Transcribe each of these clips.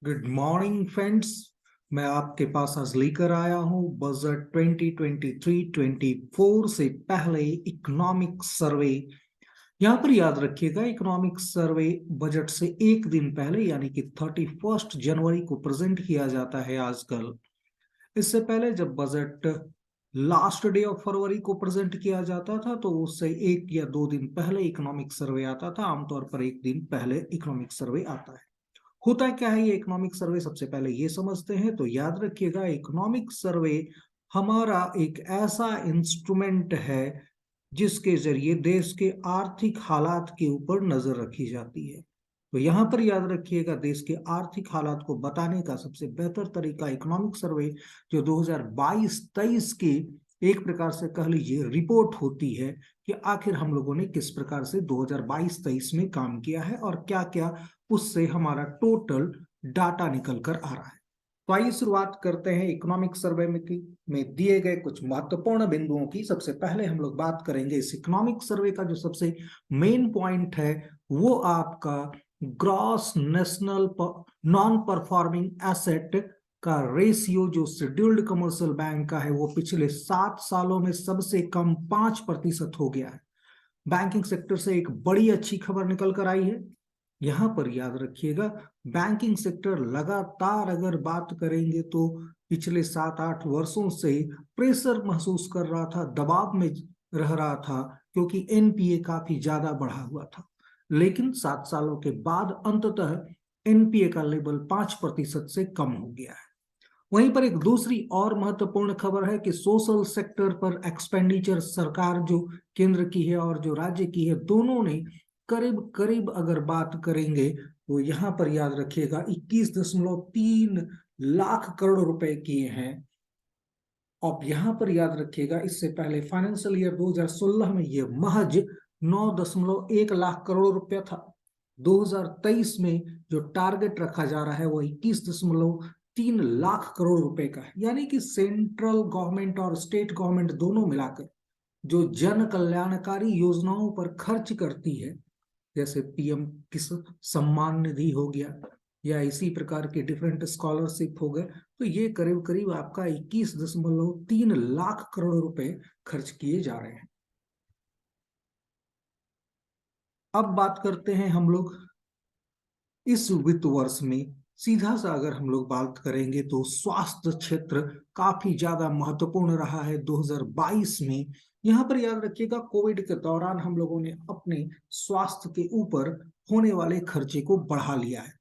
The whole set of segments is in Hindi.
Good morning friends. मैं आपके पास आज लेकर आया हूं बजट 2023-24 से पहले इकोनॉमिक सर्वे। यहां पर याद रखिएगा, इकोनॉमिक सर्वे बजट से एक दिन पहले यानी कि 31 जनवरी को प्रेजेंट किया जाता है आजकल। इससे पहले जब budget last day of February को प्रेजेंट किया जाता था तो उससे एक या दो दिन पहले इकोनॉमिक सर्वे आता था। आमतौर पर एक दिन पहले इकोनॉमिक सर्वे आता है। होता क्या है ये इकोनॉमिक सर्वे, सबसे पहले ये समझते हैं। तो याद रखिएगा, इकोनॉमिक सर्वे हमारा एक ऐसा इंस्ट्रूमेंट है जिसके जरिए देश के आर्थिक हालात के ऊपर नजर रखी जाती है। तो यहाँ पर याद रखिएगा, देश के आर्थिक हालात को बताने का सबसे बेहतर तरीका इकोनॉमिक सर्वे जो 2022-23 की एक प्रकार से कह लीजिए रिपोर्ट होती है कि आखिर हम लोगों ने किस प्रकार से 2022-23 में काम किया है और क्या क्या उससे हमारा टोटल डाटा निकल कर आ रहा है। तो आइए शुरुआत करते हैं इकोनॉमिक सर्वे में दिए गए कुछ महत्वपूर्ण बिंदुओं की। सबसे पहले हम लोग बात करेंगे इस इकोनॉमिक सर्वे का जो सबसे मेन पॉइंट है वो आपका gross national non performing asset का रेशियो जो शेड्यूल्ड कमर्शियल बैंक का है वो पिछले 7 सालों में सबसे कम 5% हो गया है। बैंकिंग सेक्टर से एक बड़ी अच्छी खबर निकल कर आई है। यहां पर याद रखिएगा, बैंकिंग सेक्टर लगातार अगर बात करेंगे तो पिछले 7-8 वर्षों से प्रेशर महसूस कर रहा था, दबाव में रह रहा था, क्योंकि एनपीए काफी ज्यादा बढ़ा हुआ था। लेकिन 7 सालों के बाद अंततः एनपीए का लेवल 5% से कम हो गया है। वहीं पर एक दूसरी और महत्वपूर्ण खबर है कि सोशल सेक्टर पर एक्सपेंडिचर सरकार जो केंद्र की है और जो राज्य की है, दोनों ने करीब करीब अगर बात करेंगे तो यहाँ पर याद रखिएगा 21.3 लाख करोड़ रुपए किए हैं। अब यहाँ पर याद रखिएगा, इससे पहले फाइनेंशियल ईयर 2016 में ये महज 9.1 लाख करोड़ रुपया था। 2023 में जो टारगेट रखा जा रहा है वो 21.3 लाख करोड़ रुपए का है। यानी कि सेंट्रल गवर्नमेंट और स्टेट गवर्नमेंट दोनों मिलाकर जो जन कल्याणकारी योजनाओं पर खर्च करती है, जैसे पीएम किसान सम्मान निधि हो गया या इसी प्रकार के डिफरेंट स्कॉलरशिप हो गए, तो ये करीब करीब आपका 21.3 लाख करोड़ रुपए खर्च किए जा रहे हैं। अब बात करते हैं हम लोग इस वित्त वर्ष में सीधा सा अगर हम लोग बात करेंगे तो स्वास्थ्य क्षेत्र काफी ज्यादा महत्वपूर्ण रहा है 2022 में। यहाँ पर याद रखिएगा, कोविड के दौरान हम लोगों ने अपने स्वास्थ्य के ऊपर होने वाले खर्चे को बढ़ा लिया है।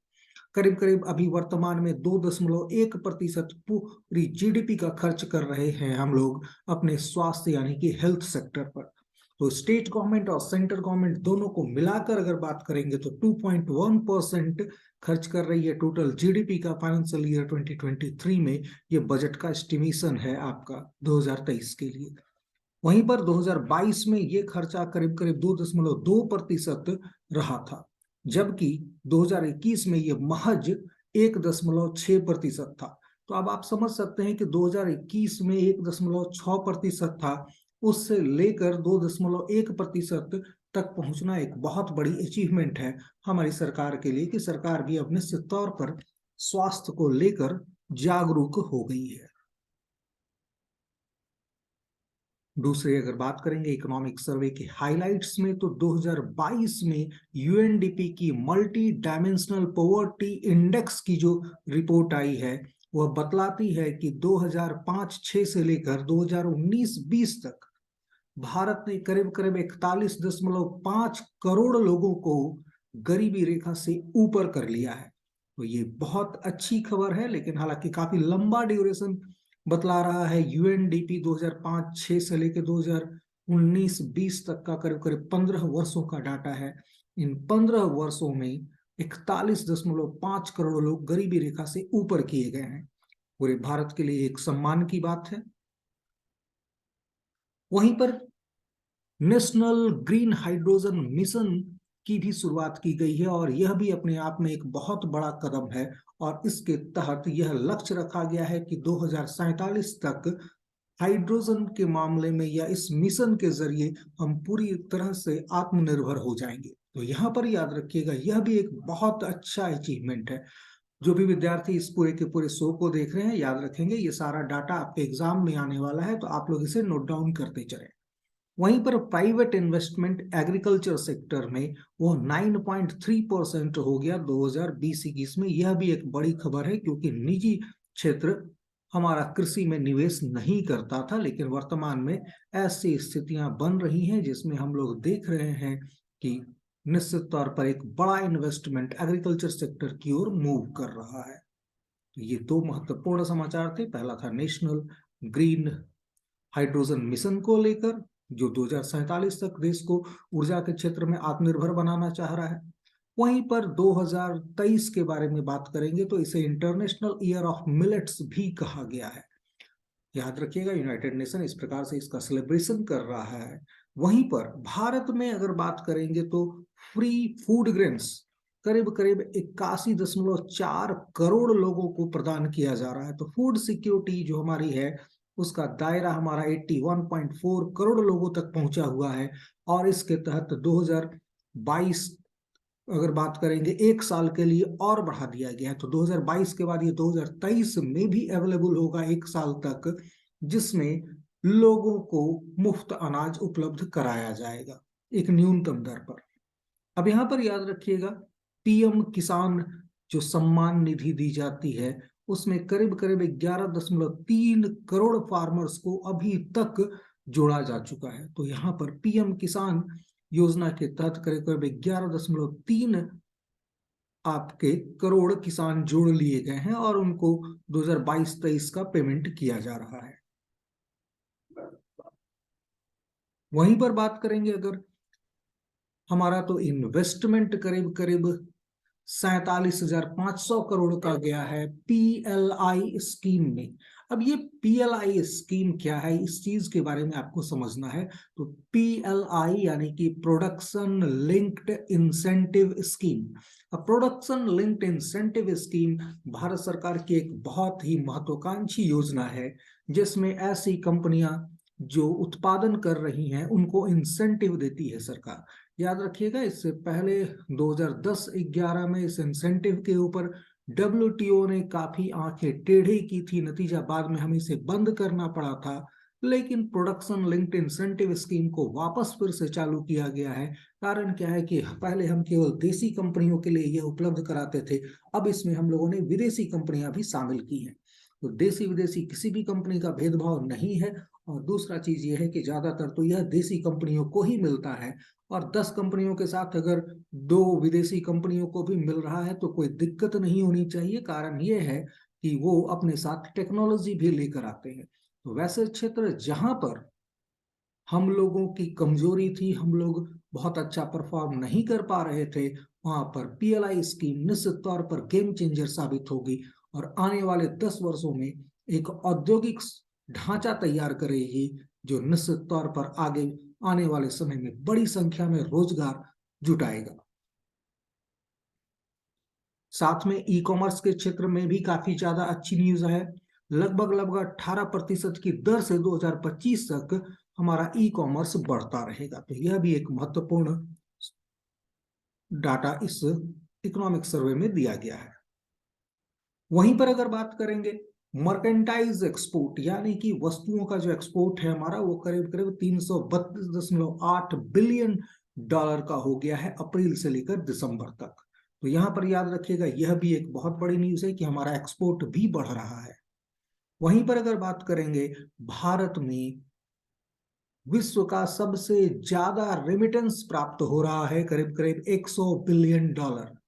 करीब करीब अभी वर्तमान में 2.1% पूरी जीडीपी का खर्च कर रहे हैं हम लोग अपने स्वास्थ्य यानी कि हेल्थ सेक्टर पर। तो स्टेट गवर्नमेंट और सेंट्रल गवर्नमेंट दोनों को मिलाकर अगर बात करेंगे तो 2.1% खर्च कर रही है टोटल जीडीपी का। फाइनेंशियल ईयर 2023 में ये बजट का एस्टिमेशन है आपका 2023 के लिए। वहीं पर 2022 में ये खर्चा करीब करीब 2.2% रहा था, जबकि 2021 में ये महज 1.6% था। तो अब आप समझ सकते हैं कि 2021 में 1.6% था, उससे लेकर 2.1% तक पहुंचना एक बहुत बड़ी अचीवमेंट है हमारी सरकार के लिए कि सरकार भी अब निश्चित तौर पर स्वास्थ्य को लेकर जागरूक हो गई है। दूसरी अगर बात करेंगे इकोनॉमिक सर्वे के हाइलाइट्स में तो 2022 में यूएनडीपी की मल्टी डायमेंशनल पॉवर्टी इंडेक्स की जो रिपोर्ट आई है वह बतलाती है कि 2005-6 से लेकर 2019-20 तक भारत ने करीब करीब 41.5 करोड़ लोगों को गरीबी रेखा से ऊपर कर लिया है। तो ये बहुत अच्छी खबर है, लेकिन हालांकि काफी लंबा ड्यूरेशन बतला रहा है। यूएनडीपी 2005-6 से लेकर 2019-20 तक का करीब करीब 15 वर्षों का डाटा है। इन 15 वर्षों में 41.5 करोड़ लोग गरीबी रेखा से ऊपर किए गए हैं। पूरे भारत के लिए एक सम्मान की बात है। वहीं पर नेशनल ग्रीन हाइड्रोजन मिशन की भी शुरुआत की गई है और यह भी अपने आप में एक बहुत बड़ा कदम है। और इसके तहत यह लक्ष्य रखा गया है कि 2047 तक हाइड्रोजन के मामले में या इस मिशन के जरिए हम पूरी तरह से आत्मनिर्भर हो जाएंगे। तो यहाँ पर याद रखिएगा, यह भी एक बहुत अच्छा अचीवमेंट है। जो भी विद्यार्थी इस पूरे के पूरे शो को देख रहे हैं, याद रखेंगे ये सारा डाटा आपके एग्जाम में आने वाला है, तो आप लोग इसे नोट डाउन करते चलें। वहीं पर प्राइवेट इन्वेस्टमेंट एग्रीकल्चर सेक्टर में वो 9.3% हो गया 2020-21 में। यह भी एक बड़ी खबर है, क्योंकि निजी क्षेत्र हमारा कृषि में निवेश नहीं करता था, लेकिन वर्तमान में ऐसी स्थितियां बन रही हैं जिसमें हम लोग देख रहे हैं कि निश्चित तौर पर एक बड़ा इन्वेस्टमेंट एग्रीकल्चर सेक्टर की ओर मूव कर रहा है। तो ये दो महत्वपूर्ण समाचार थे। पहला था नेशनल ग्रीन हाइड्रोजन मिशन को लेकर, जो 2047 तक देश को ऊर्जा के क्षेत्र में आत्मनिर्भर बनाना चाह रहा है। वहीं पर 2023 के बारे में बात करेंगे तो इसे इंटरनेशनल ईयर ऑफ मिलेट्स भी कहा गया है। याद रखिएगा, यूनाइटेड नेशन इस प्रकार से इसका सेलिब्रेशन कर रहा है। वहीं पर भारत में अगर बात करेंगे तो फ्री फूड ग्रेन्स करीब करीब 81.4 करोड़ लोगों को प्रदान किया जा रहा है। तो फूड सिक्योरिटी जो हमारी है, उसका दायरा हमारा 81.4 करोड़ लोगों तक पहुंचा हुआ है। और इसके तहत 2022 अगर बात करेंगे, एक साल के लिए और बढ़ा दिया गया है। तो 2022 के बाद ये 2023 में भी अवेलेबल होगा एक साल तक, जिसमें लोगों को मुफ्त अनाज उपलब्ध कराया जाएगा एक न्यूनतम दर पर। अब यहाँ पर याद रखिएगा, पीएम किसान जो सम्मान निधि दी जाती है, उसमें करीब करीब 11.3 करोड़ फार्मर्स को अभी तक जोड़ा जा चुका है। तो यहाँ पर पीएम किसान योजना के तहत करीब करीब 11.3 आपके करोड़ किसान जोड़ लिए गए हैं और उनको 2022-23 का पेमेंट किया जा रहा है। वहीं पर बात करेंगे अगर हमारा, तो इन्वेस्टमेंट करीब करीब 47,500 करोड़ का गया है पीएलआई स्कीम में। अब ये पीएलआई स्कीम क्या है, इस चीज के बारे में आपको समझना है। तो पीएलआई यानी कि प्रोडक्शन लिंक्ड इंसेंटिव स्कीम। अब production linked incentive scheme Bharat सरकार की एक बहुत ही महत्वाकांक्षी योजना है, जिसमें ऐसी कंपनियां जो उत्पादन कर रही हैं उनको इंसेंटिव देती है सरकार। याद रखिएगा, इससे पहले 2010-11 में इस इंसेंटिव के ऊपर डब्ल्यूटीओ ने काफी आंखें टेढ़ी की थी, नतीजा बाद में हमें इसे बंद करना पड़ा था। लेकिन प्रोडक्शन लिंक्ड इंसेंटिव स्कीम को वापस फिर से चालू किया गया है। कारण क्या है कि पहले हम केवल देसी कंपनियों के लिए यह उपलब्ध कराते थे, अब इसमें हम लोगों ने विदेशी कंपनियां भी शामिल की हैं। तो देसी विदेशी किसी भी कंपनी का भेदभाव नहीं है। और दूसरा चीज ये है कि ज्यादातर तो यह देसी कंपनियों को ही मिलता है, और 10 कंपनियों के साथ अगर 2 विदेशी कंपनियों को भी मिल रहा है तो कोई दिक्कत नहीं होनी चाहिए। कारण ये है कि वो अपने साथ टेक्नोलॉजी भी लेकर आते हैं। तो वैसे क्षेत्र जहां पर हम लोगों की कमजोरी थी, हम लोग बहुत अच्छा परफॉर्म नहीं कर पा रहे थे, वहां पर पीएलआई स्कीम निश्चित तौर पर गेम चेंजर साबित होगी और आने वाले 10 वर्षों में एक औद्योगिक ढांचा तैयार करेगी, जो निश्चित तौर पर आगे आने वाले समय में बड़ी संख्या में रोजगार जुटाएगा। साथ में ई कॉमर्स के क्षेत्र में भी काफी ज्यादा अच्छी न्यूज है। लगभग लगभग 18% की दर से 2025 तक हमारा ई कॉमर्स बढ़ता रहेगा। तो यह भी एक महत्वपूर्ण डाटा इस इकोनॉमिक सर्वे में दिया गया है। वहीं पर अगर बात करेंगे मर्केंटाइज एक्सपोर्ट, यानी कि वस्तुओं का जो एक्सपोर्ट है हमारा, वो करीब करीब 332.8 बिलियन डॉलर का हो गया है अप्रैल से लेकर दिसंबर तक। तो यहां पर याद रखिएगा, यह भी एक बहुत बड़ी न्यूज है कि हमारा एक्सपोर्ट भी बढ़ रहा है। वहीं पर अगर बात करेंगे, भारत में विश्व का सबसे ज्यादा रेमिटेंस प्राप्त हो रहा है, करीब करीब 100 बिलियन डॉलर।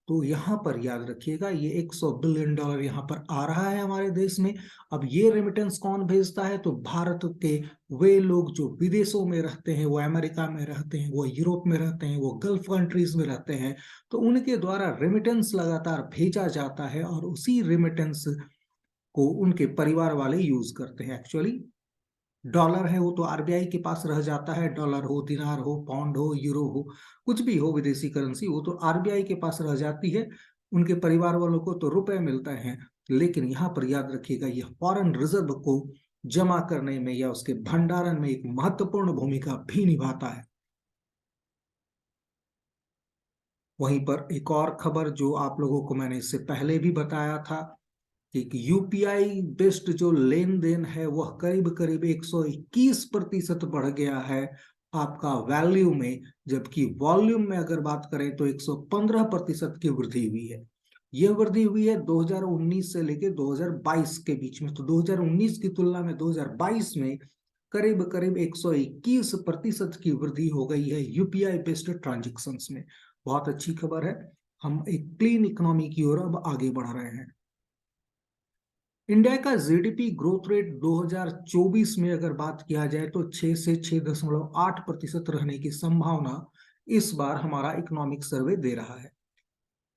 तो यहाँ पर याद रखिएगा, ये 100 बिलियन डॉलर यहाँ पर आ रहा है हमारे देश में। अब ये रेमिटेंस कौन भेजता है, तो भारत के वे लोग जो विदेशों में रहते हैं, वो अमेरिका में रहते हैं, वो यूरोप में रहते हैं, वो गल्फ कंट्रीज में रहते हैं, तो उनके द्वारा रेमिटेंस लगातार भेजा जाता है और उसी रेमिटेंस को उनके परिवार वाले यूज करते हैं। एक्चुअली डॉलर है वो तो आरबीआई के पास रह जाता है, डॉलर हो, दिनार हो, पाउंड हो, यूरो हो, कुछ भी हो विदेशी करेंसी, वो तो आरबीआई के पास रह जाती है। उनके परिवार वालों को तो रुपए मिलते हैं। लेकिन यहाँ पर याद रखिएगा, यह फॉरेन रिजर्व को जमा करने में या उसके भंडारण में एक महत्वपूर्ण भूमिका भी निभाता है। वहीं पर एक और खबर जो आप लोगों को मैंने इससे पहले भी बताया था कि यूपीआई बेस्ड जो लेन देन है वह करीब करीब 121% बढ़ गया है आपका वैल्यू में, जबकि वॉल्यूम में अगर बात करें तो 115% की वृद्धि हुई है। यह वृद्धि हुई है 2019 से लेकर 2022 के बीच में। तो 2019 की तुलना में 2022 में करीब करीब 121% की वृद्धि हो गई है यूपीआई बेस्ड ट्रांजेक्शन्स में। बहुत अच्छी खबर है। हम एक क्लीन इकोनॉमी की ओर अब आगे बढ़ रहे हैं। इंडिया का जीडीपी ग्रोथ रेट 2024 में अगर बात किया जाए तो 6 से 6.8% रहने की संभावना इस बार हमारा इकोनॉमिक सर्वे दे रहा है।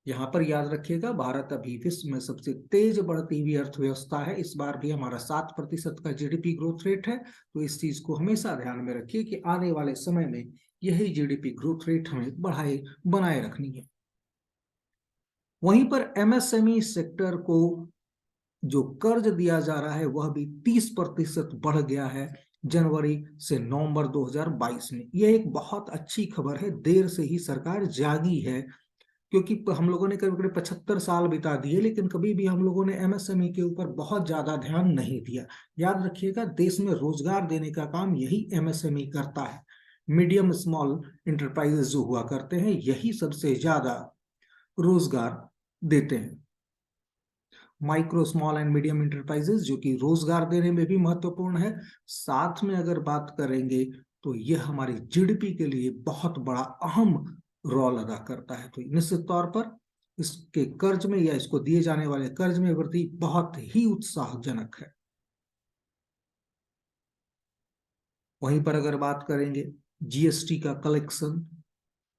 यहाँ पर याद रखिएगा, भारत अभी विश्व में सबसे तेज बढ़ती हुई अर्थव्यवस्था है। इस बार भी हमारा 7% का जीडीपी ग्रोथ रेट है। तो इस चीज को हमेशा ध्यान में रखिए कि आने वाले समय में यही जीडीपी ग्रोथ रेट हमें बनाए रखनी है। वहीं पर एमएसएमई सेक्टर को जो कर्ज दिया जा रहा है वह भी 30% बढ़ गया है जनवरी से नवंबर 2022 में। यह एक बहुत अच्छी खबर है। देर से ही सरकार जागी है, क्योंकि हम लोगों ने करीब करीब 75 साल बिता दिए, लेकिन कभी भी हम लोगों ने एमएसएमई के ऊपर बहुत ज्यादा ध्यान नहीं दिया। याद रखिएगा, देश में रोजगार देने का काम यही एमएसएमई करता है। मीडियम स्मॉल इंटरप्राइजेस जो हुआ करते हैं यही सबसे ज्यादा रोजगार देते हैं। Micro small and medium enterprises जो कि रोजगार देने में भी महत्वपूर्ण है, साथ में अगर बात करेंगे तो यह हमारी जीडीपी के लिए बहुत बड़ा अहम रोल अदा करता है। तो निश्चित तौर पर इसके कर्ज में या इसको दिए जाने वाले कर्ज में वृद्धि बहुत ही उत्साहजनक है। वहीं पर अगर बात करेंगे जीएसटी का कलेक्शन,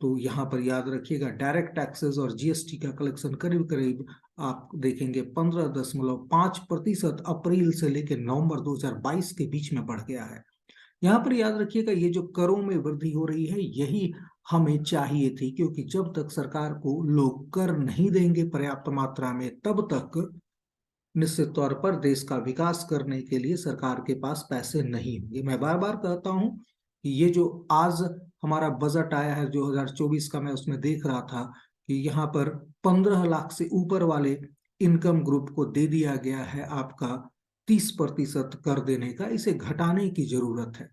तो यहाँ पर याद रखिएगा डायरेक्ट टैक्सेस और जीएसटी का कलेक्शन करीब करीब आप देखेंगे 15.5% अप्रैल से लेकर नवंबर 2022 के बीच में बढ़ गया है। यहाँ पर याद रखिएगा, ये जो करों में वृद्धि हो रही है यही हमें चाहिए थी, क्योंकि जब तक सरकार को लोग कर नहीं देंगे पर्याप्त मात्रा में तब तक निश्चित तौर पर देश का विकास करने के लिए सरकार के पास पैसे नहीं होंगे। मैं बार बार कहता हूं कि ये जो आज हमारा बजट आया है 2024 का, मैं उसमें देख रहा था कि यहाँ पर 15 लाख से ऊपर वाले इनकम ग्रुप को दे दिया गया है आपका 30% कर देने का। इसे घटाने की जरूरत है।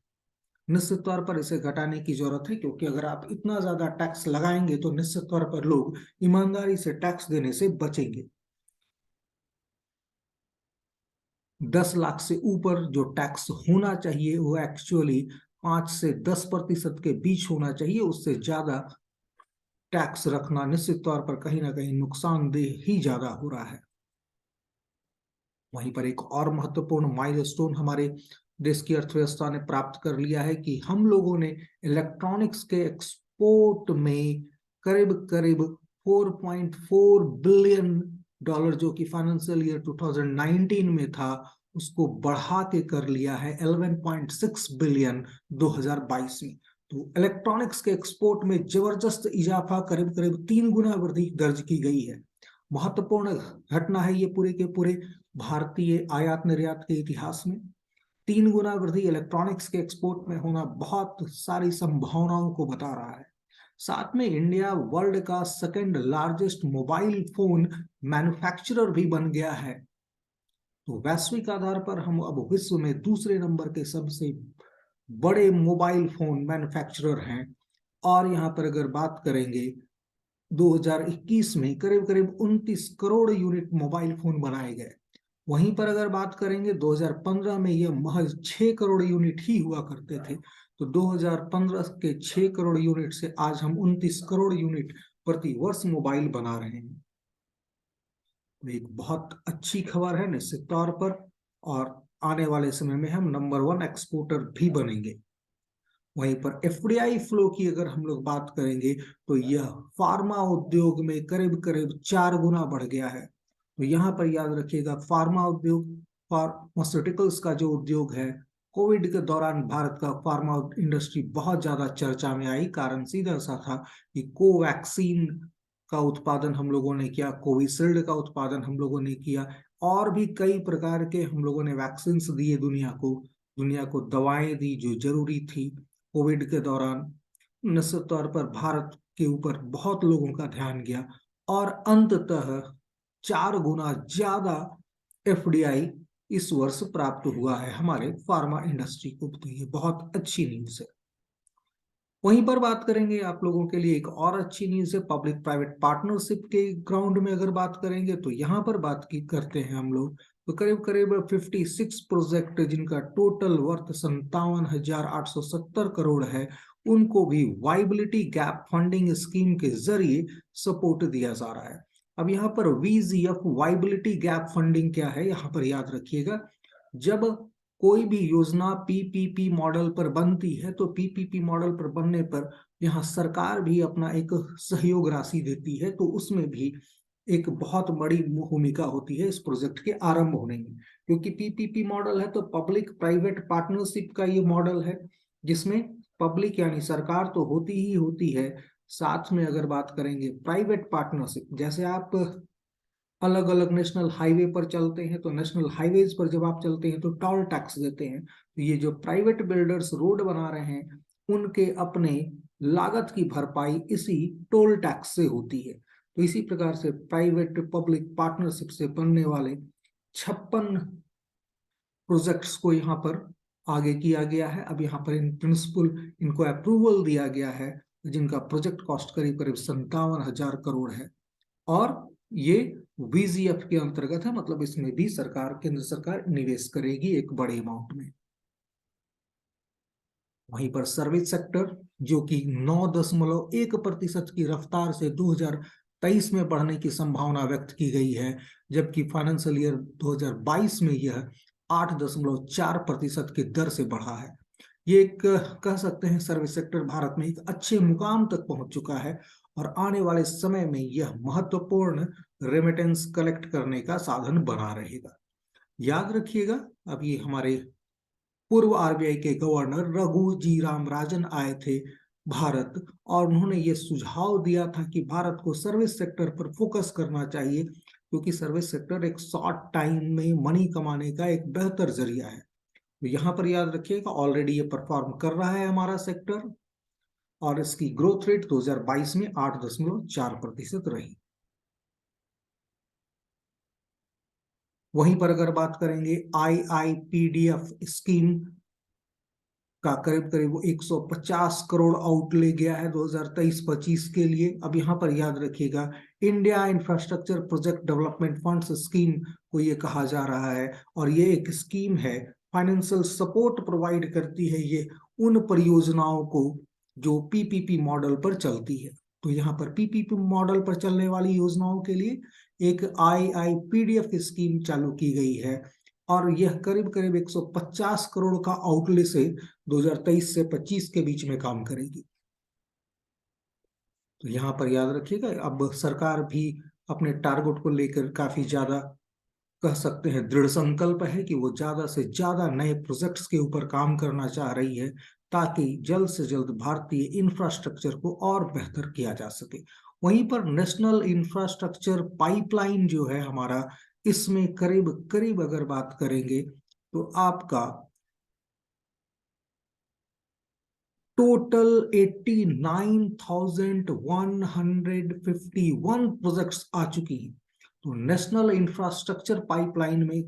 निश्चित तौर पर इसे घटाने की जरूरत है, क्योंकि अगर आप इतना ज्यादा टैक्स लगाएंगे तो निश्चित तौर पर लोग ईमानदारी से टैक्स देने से बचेंगे। 10 लाख से ऊपर जो टैक्स होना चाहिए वो एक्चुअली 5 से 10% के बीच होना चाहिए। उससे ज्यादा टैक्स रखना निश्चित तौर पर कहीं ना कहीं नुकसानदेह ही ज्यादा हो रहा है। वहीं पर एक और महत्वपूर्ण माइलस्टोन हमारे देश की अर्थव्यवस्था ने प्राप्त कर लिया है कि हम लोगों ने इलेक्ट्रॉनिक्स के एक्सपोर्ट में करीब करीब 4.4 बिलियन डॉलर, जो कि फाइनेंशियल ईयर 2019 में था, उसको बढ़ा के कर लिया है 11.6 बिलियन 2022 में। तो इलेक्ट्रॉनिक्स के एक्सपोर्ट में जबरदस्त इजाफा, करीब करीब 3 गुना वृद्धि दर्ज की गई है। महत्वपूर्ण घटना है ये पूरे के पूरे भारतीय आयात निर्यात के इतिहास में। 3 गुना वृद्धि इलेक्ट्रॉनिक्स के एक्सपोर्ट में होना बहुत सारी संभावनाओं को बता रहा है। साथ में इंडिया वर्ल्ड का second largest mobile phone manufacturer भी बन गया है। तो वैश्विक आधार पर हम अब विश्व में दूसरे नंबर के सबसे बड़े मोबाइल फोन मैन्युफैक्चरर हैं। और यहाँ पर अगर बात करेंगे 2021 में करीब करीब 29 करोड़ यूनिट मोबाइल फोन बनाए गए। वहीं पर अगर बात करेंगे 2015 में यह महज 6 करोड़ यूनिट ही हुआ करते थे। तो 2015 के 6 करोड़ यूनिट से आज हम 29 करोड़ यूनिट प्रति वर्ष मोबाइल बना रहे हैं। तो एक बहुत अच्छी खबर है निश्चित तौर पर, और आने वाले समय में हम नंबर 1 एक्सपोर्टर भी बनेंगे। वहीं पर एफडीआई फ्लो की अगर हम लोग बात करेंगे तो यह फार्मा उद्योग में करीब करीब 4 गुना बढ़ गया है। तो यहाँ पर याद रखिएगा, फार्मा उद्योग, फार्मास्यूटिकल्स का जो उद्योग है, कोविड के दौरान भारत का फार्मा इंडस्ट्री बहुत ज्यादा चर्चा में आई। कारण सीधा सा था कि कोवैक्सीन का उत्पादन हम लोगों ने किया, कोविशील्ड का उत्पादन हम लोगों ने किया, और भी कई प्रकार के हम लोगों ने वैक्सीन दिए दुनिया को दवाएं दी जो जरूरी थी कोविड के दौरान। निश्चित तौर पर भारत के ऊपर बहुत लोगों का ध्यान गया और अंततः 4 गुना ज्यादा एफडीआई इस वर्ष प्राप्त हुआ है हमारे फार्मा इंडस्ट्री को। तो ये बहुत अच्छी न्यूज है। वहीं पर बात करेंगे आप लोगों के लिए एक और अच्छी न्यूज है पब्लिक प्राइवेट पार्टनरशिप के ग्राउंड में अगर बात करेंगे तो यहाँ पर बात की करते हैं हम लोग। तो करीब करीब 56 प्रोजेक्ट जिनका टोटल वर्थ 57,870 करोड़ है, उनको भी वाइबिलिटी गैप फंडिंग स्कीम के जरिए सपोर्ट दिया जा रहा है। अब यहाँ पर वीजीएफ वाइबिलिटी गैप फंडिंग क्या है, यहाँ पर याद रखिएगा। जब कोई भी योजना पीपीपी मॉडल पर बनती है तो पीपीपी मॉडल पर बनने पर यहाँ सरकार भी अपना एक सहयोग राशि देती है, तो उसमें भी एक बहुत बड़ी भूमिका होती है इस प्रोजेक्ट के आरंभ होने में। क्योंकि पीपीपी मॉडल है तो पब्लिक प्राइवेट पार्टनरशिप का ये मॉडल है, जिसमें पब्लिक यानी सरकार तो होती ही होती है, साथ में अगर बात करेंगे प्राइवेट पार्टनरशिप, जैसे आप अलग अलग नेशनल हाईवे पर चलते हैं तो नेशनल हाईवेज पर जब आप चलते हैं तो टोल टैक्स देते हैं। तो ये जो प्राइवेट बिल्डर्स रोड बना रहे हैं उनके अपने लागत की भरपाई इसी टोल टैक्स से होती है। तो इसी प्रकार से प्राइवेट पब्लिक पार्टनरशिप से बनने वाले 56 प्रोजेक्ट्स को यहाँ पर आगे किया गया है। अब यहाँ पर इन प्रिंसिपल इनको अप्रूवल दिया गया है, जिनका प्रोजेक्ट कॉस्ट करीब करीब 57,000 करोड़ है और ये वीजीएफ के अंतर्गत है, मतलब इसमें भी सरकार, केंद्र सरकार निवेश करेगी एक बड़े अमाउंट में। वहीं पर सर्विस सेक्टर जो कि 9.1% की रफ्तार से 2023 में बढ़ने की संभावना व्यक्त की गई है, जबकि फाइनेंशियल ईयर 2022 में यह 8.4% की दर से बढ़ा है। ये एक कह सकते हैं सर्विस सेक्टर भारत में एक अच्छे मुकाम तक पहुंच चुका है और आने वाले समय में यह महत्वपूर्ण रेमिटेंस कलेक्ट करने का साधन बना रहेगा। याद रखिएगा, अब ये हमारे पूर्व आरबीआई के गवर्नर रघु जी राम राजन आए थे भारत और उन्होंने ये सुझाव दिया था कि भारत को सर्विस सेक्टर पर फोकस करना चाहिए, क्योंकि सर्विस सेक्टर एक शॉर्ट टाइम में मनी कमाने का एक बेहतर जरिया है। तो यहाँ पर याद रखिएगा ऑलरेडी ये परफॉर्म कर रहा है हमारा सेक्टर और इसकी ग्रोथ रेट 2022 में 8.4% रही। वहीं पर अगर बात करेंगे आईआईपीडीएफ स्कीम का करीब करीब 150 करोड़ आउटले गया है 2023-25 के लिए। अब यहाँ पर याद रखिएगा India infrastructure project development funds scheme को ये कहा जा रहा है और ये एक स्कीम है, फाइनेंशियल सपोर्ट प्रोवाइड करती है ये उन परियोजनाओं को जो पीपीपी मॉडल पर चलती है। तो यहाँ पर पीपीपी मॉडल पर चलने वाली योजनाओं के लिए एक आईआईपीडीएफ स्कीम चालू की गई है और यह करीब करीब 150 करोड़ का आउटले से 2023 से 25 के बीच में काम करेगी। तो यहाँ पर याद रखिएगा अब सरकार भी अपने टारगेट को लेकर काफी ज्यादा कह सकते हैं दृढ़ संकल्प है कि वो ज्यादा से ज्यादा नए प्रोजेक्ट्स के ऊपर काम करना चाह रही है, ताकि जल्द से जल्द भारतीय इंफ्रास्ट्रक्चर को और बेहतर किया जा सके। वहीं पर नेशनल इंफ्रास्ट्रक्चर पाइपलाइन जो है हमारा, इसमें करीब करीब अगर बात करेंगे तो आपका टोटल 89,151 प्रोजेक्ट्स आ चुकी हैं। तो नेशनल इंफ्रास्ट्रक्चर पाइपलाइन में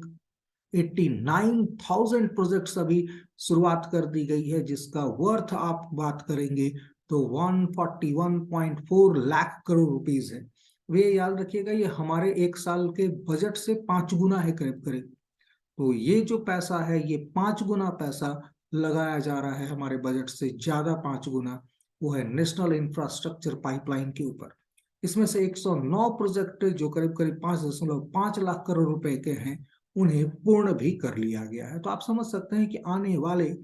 89,000 प्रोजेक्ट्स अभी शुरुआत कर दी गई है, जिसका वर्थ आप बात करेंगे तो 141.4 लाख करोड़ रुपीस है। वे याद रखिएगा ये हमारे एक साल के बजट से 5 गुना है करीब करीब। तो ये जो पैसा है ये 5 गुना पैसा लगाया जा रहा है हमारे बजट से ज्यादा, 5 गुना, वो है नेशनल इंफ्रास्ट्रक्चर पाइपलाइन के ऊपर। इसमें से 109 प्रोजेक्ट जो करीब करीब 5.5 लाख करोड़ रुपए के हैं, उन्हें पूर्ण भी कर लिया गया है। तो आप समझ सकते हैं कि आने वाले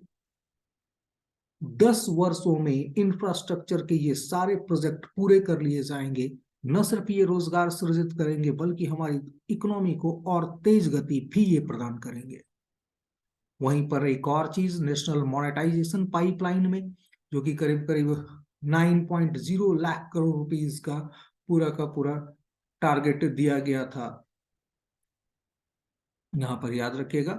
10 वर्षों में इंफ्रास्ट्रक्चर के ये सारे प्रोजेक्ट पूरे कर लिए जाएंगे। न सिर्फ ये रोजगार सृजित करेंगे बल्कि हमारी इकोनॉमी को और तेज गति भी ये प्रदान करेंगे। वहीं पर एक और चीज नेशनल मोनेटाइजेशन पाइपलाइन में, जो कि करीब करीब 9.0 लाख करोड़ रुपीस का पूरा टारगेट दिया गया था। यहाँ पर याद रखिएगा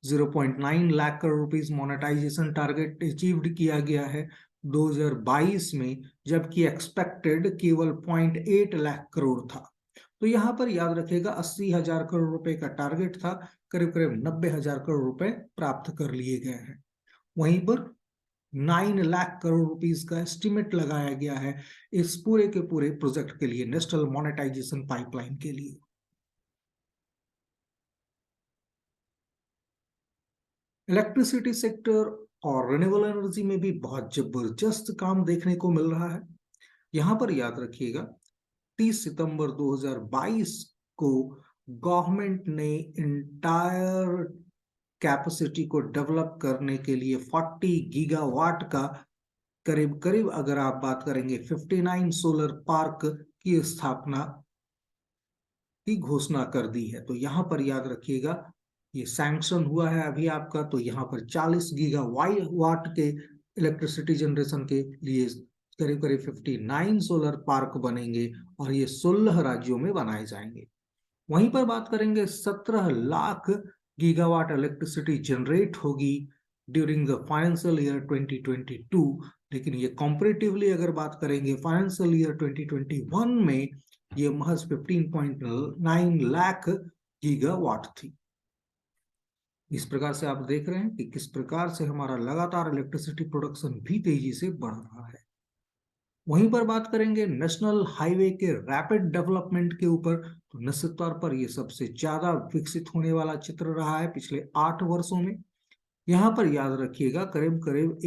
0.9 lakh crore rupees monetisation target achieved किया गया है। 2022 में, जबकि एक्सपेक्टेड केवल 0.8 लाख करोड़ था। तो यहाँ पर याद रखिएगा 80,000 करोड़ रुपए का टारगेट था, करीब करीब 90,000 करोड़ रुपए प्राप्त कर लिए गए हैं। वहीं पर 9 लाख करोड़ रुपीस का एस्टिमेट लगाया गया है इस पूरे के पूरे प्रोजेक्ट के लिए, नेशनल मोनेटाइजेशन पाइपलाइन के लिए। इलेक्ट्रिसिटी सेक्टर और रिन्यूएबल एनर्जी में भी बहुत जबरदस्त काम देखने को मिल रहा है। यहां पर याद रखिएगा 30 सितंबर 2022 को गवर्नमेंट ने इंटायर कैपेसिटी को डेवलप करने के लिए 40 गीगावाट का, करीब करीब अगर आप बात करेंगे 59 सोलर पार्क की स्थापना की घोषणा कर दी है। तो यहाँ पर याद रखिएगा ये सैंक्शन हुआ है अभी आपका, तो यहाँ पर 40 गीगावाट के इलेक्ट्रिसिटी जनरेशन के लिए करीब करीब 59 सोलर पार्क बनेंगे और ये 16 राज्यों में बनाए जाएंगे। वहीं पर बात करेंगे 17 लाख गीगावाट इलेक्ट्रिसिटी जनरेट होगी ड्यूरिंग द फाइनेंशियल ईयर 2022, लेकिन ये कंपैरेटिवली अगर बात करेंगे फाइनेंशियल ईयर 2021 में ये महज 15.9 लाख गीगावाट थी। इस प्रकार से आप देख रहे हैं कि किस प्रकार से हमारा लगातार इलेक्ट्रिसिटी प्रोडक्शन भी तेजी से बढ़ रहा है। वहीं पर बात करेंगे नेशनल हाईवे के रैपिड डेवलपमेंट के ऊपर, तो निश्चित तौर पर यह सबसे ज्यादा विकसित होने वाला चित्र रहा है पिछले 8 वर्षों में। यहाँ पर याद रखिएगा करीब करीब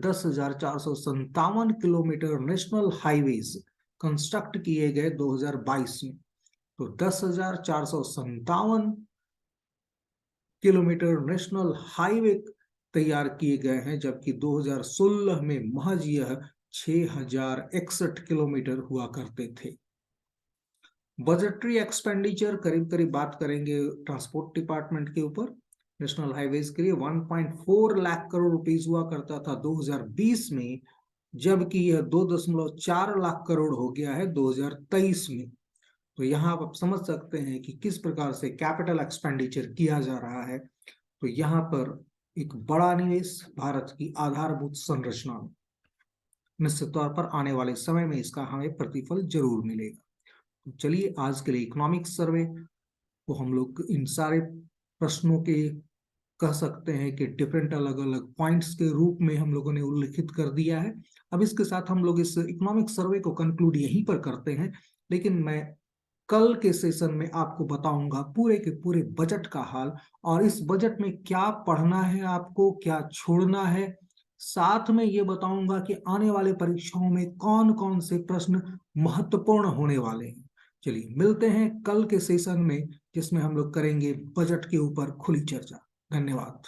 10,457 किलोमीटर नेशनल हाईवेज कंस्ट्रक्ट किए गए 2022 में। तो 10,457 किलोमीटर नेशनल हाईवे तैयार किए गए हैं, जबकि 2016 में महज यह 6,061 किलोमीटर हुआ करते थे। बजटरी एक्सपेंडिचर करीब करीब बात करेंगे ट्रांसपोर्ट डिपार्टमेंट के ऊपर, नेशनल हाईवेज के लिए 1.4 लाख करोड़ रुपीस हुआ करता था 2020 में, जबकि यह 2.4 लाख करोड़ हो गया है 2023 में। तो यहाँ आप समझ सकते हैं कि किस प्रकार से कैपिटल एक्सपेंडिचर किया जा रहा है। तो यहाँ पर एक बड़ा निवेश भारत की आधारभूत संरचना में, निश्चित तौर पर आने वाले समय में इसका हमें प्रतिफल जरूर मिलेगा। तो चलिए आज के लिए इकोनॉमिक सर्वे को हम लोग इन सारे प्रश्नों के कह सकते हैं कि डिफरेंट अलग अलग पॉइंट्स के रूप में हम लोगों ने उल्लिखित कर दिया है। अब इसके साथ हम लोग इस इकोनॉमिक सर्वे को कंक्लूड यहीं पर करते हैं, लेकिन मैं कल के सेशन में आपको बताऊंगा पूरे के पूरे बजट का हाल, और इस बजट में क्या पढ़ना है आपको, क्या छोड़ना है। साथ में ये बताऊंगा कि आने वाले परीक्षाओं में कौन कौन से प्रश्न महत्वपूर्ण होने वाले हैं। चलिए मिलते हैं कल के सेशन में, जिसमें हम लोग करेंगे बजट के ऊपर खुली चर्चा। धन्यवाद।